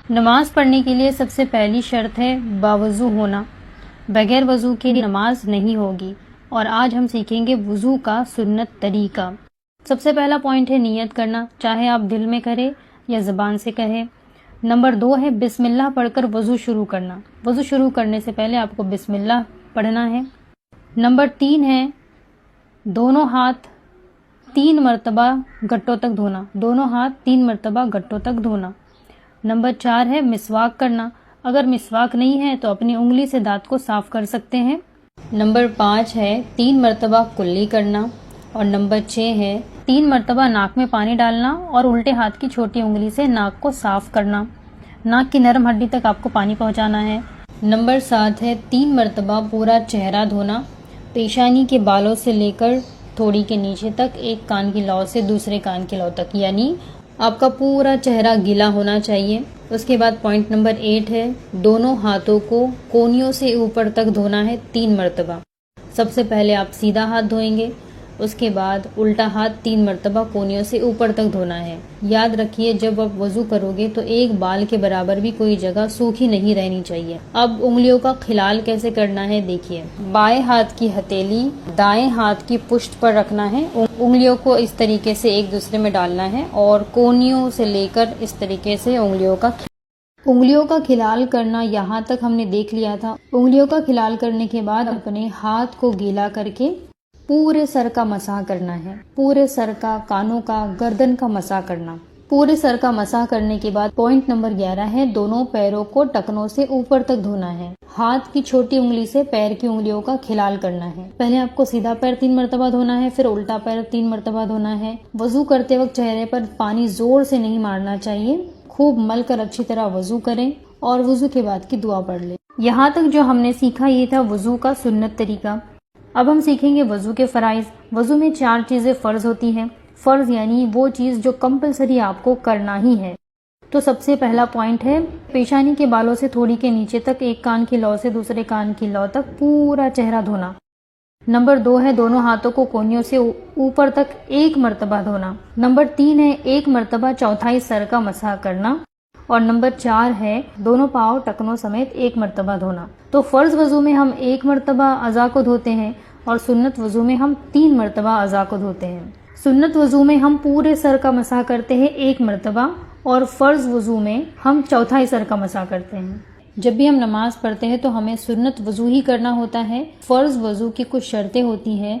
نماز پڑھنے کے لیے سب سے پہلی شرط ہے باوضو ہونا، بغیر وضو کے نماز نہیں ہوگی۔ اور آج ہم سیکھیں گے وضو کا سنت طریقہ۔ سب سے پہلا پوائنٹ ہے نیت کرنا، چاہے آپ دل میں کریں یا زبان سے کہیں۔ نمبر 2 ہے بسم اللہ پڑھ کر وضو شروع کرنا، وضو شروع کرنے سے پہلے آپ کو بسم اللہ پڑھنا ہے۔ نمبر 3 ہے دونوں ہاتھ 3 مرتبہ گٹوں تک دھونا، دونوں ہاتھ 3 مرتبہ گٹوں تک دھونا۔ نمبر 4 ہے مسواک کرنا، اگر مسواک نہیں ہے تو اپنی انگلی سے دانت کو صاف کر سکتے ہیں۔ نمبر 5 ہے 3 مرتبہ کلی کرنا، اور نمبر 6 ہے 3 مرتبہ ناک میں پانی ڈالنا اور الٹے ہاتھ کی چھوٹی انگلی سے ناک کو صاف کرنا، ناک کی نرم ہڈی تک آپ کو پانی پہنچانا ہے۔ نمبر 7 ہے 3 مرتبہ پورا چہرہ دھونا، پیشانی کے بالوں سے لے کر تھوڑی کے نیچے تک، ایک کان کی لو سے دوسرے کان کی لو تک، یعنی آپ کا پورا چہرہ گیلا ہونا چاہیے۔ اس کے بعد پوائنٹ نمبر 8 ہے دونوں ہاتھوں کو کونیوں سے اوپر تک دھونا ہے 3 مرتبہ۔ سب سے پہلے آپ سیدھا ہاتھ دھوئیں گے، اس کے بعد الٹا ہاتھ 3 مرتبہ کونیوں سے اوپر تک دھونا ہے۔ یاد رکھیے جب آپ وضو کرو گے تو ایک بال کے برابر بھی کوئی جگہ سوکھی نہیں رہنی چاہیے۔ اب انگلیوں کا خلال کیسے کرنا ہے دیکھیے، بائیں ہاتھ کی ہتھیلی دائیں ہاتھ کی پشت پر رکھنا ہے، انگلیوں کو اس طریقے سے ایک دوسرے میں ڈالنا ہے اور کونیوں سے لے کر اس طریقے سے انگلیوں کا کھلال کرنا یہاں تک ہم نے دیکھ لیا تھا۔ انگلیوں کا کھلال کرنے کے بعد اپنے ہاتھ کو گیلا کر کے پورے سر کا مسح کرنا ہے، پورے سر کا، کانوں کا، گردن کا مسح کرنا۔ پورے سر کا مسح کرنے کے بعد پوائنٹ نمبر 11 ہے دونوں پیروں کو ٹکنوں سے اوپر تک دھونا ہے، ہاتھ کی چھوٹی انگلی سے پیر کی انگلیوں کا کھلال کرنا ہے۔ پہلے آپ کو سیدھا پیر 3 مرتبہ دھونا ہے، پھر الٹا پیر 3 مرتبہ دھونا ہے۔ وضو کرتے وقت چہرے پر پانی زور سے نہیں مارنا چاہیے، خوب مل کر اچھی طرح وضو کریں اور وضو کے بعد کی دعا پڑھ لیں۔ یہاں تک جو ہم نے سیکھا یہ تھا وضو کا سنت طریقہ۔ اب ہم سیکھیں گے وضو کے فرائض۔ وضو میں 4 چیزیں فرض ہوتی ہیں، فرض یعنی وہ چیز جو کمپلسری آپ کو کرنا ہی ہے۔ تو سب سے پہلا پوائنٹ ہے پیشانی کے بالوں سے تھوڑی کے نیچے تک، ایک کان کی لو سے دوسرے کان کی لو تک پورا چہرہ دھونا۔ نمبر 2 ہے دونوں ہاتھوں کو کونیوں سے اوپر تک 1 مرتبہ دھونا۔ نمبر 3 ہے 1 مرتبہ چوتھائی سر کا مسح کرنا، اور نمبر 4 ہے دونوں پاؤں ٹکنوں سمیت 1 مرتبہ دھونا۔ تو فرض وضو میں ہم 1 مرتبہ اعضاء کو دھوتے ہیں اور سنت وضو میں ہم 3 مرتبہ اعضاء کو دھوتے ہیں۔ سنت وضو میں ہم پورے سر کا مسح کرتے ہیں 1 مرتبہ، اور فرض وضو میں ہم چوتھائی سر کا مسح کرتے ہیں۔ جب بھی ہم نماز پڑھتے ہیں تو ہمیں سنت وضو ہی کرنا ہوتا ہے۔ فرض وضو کی کچھ شرطیں ہوتی ہیں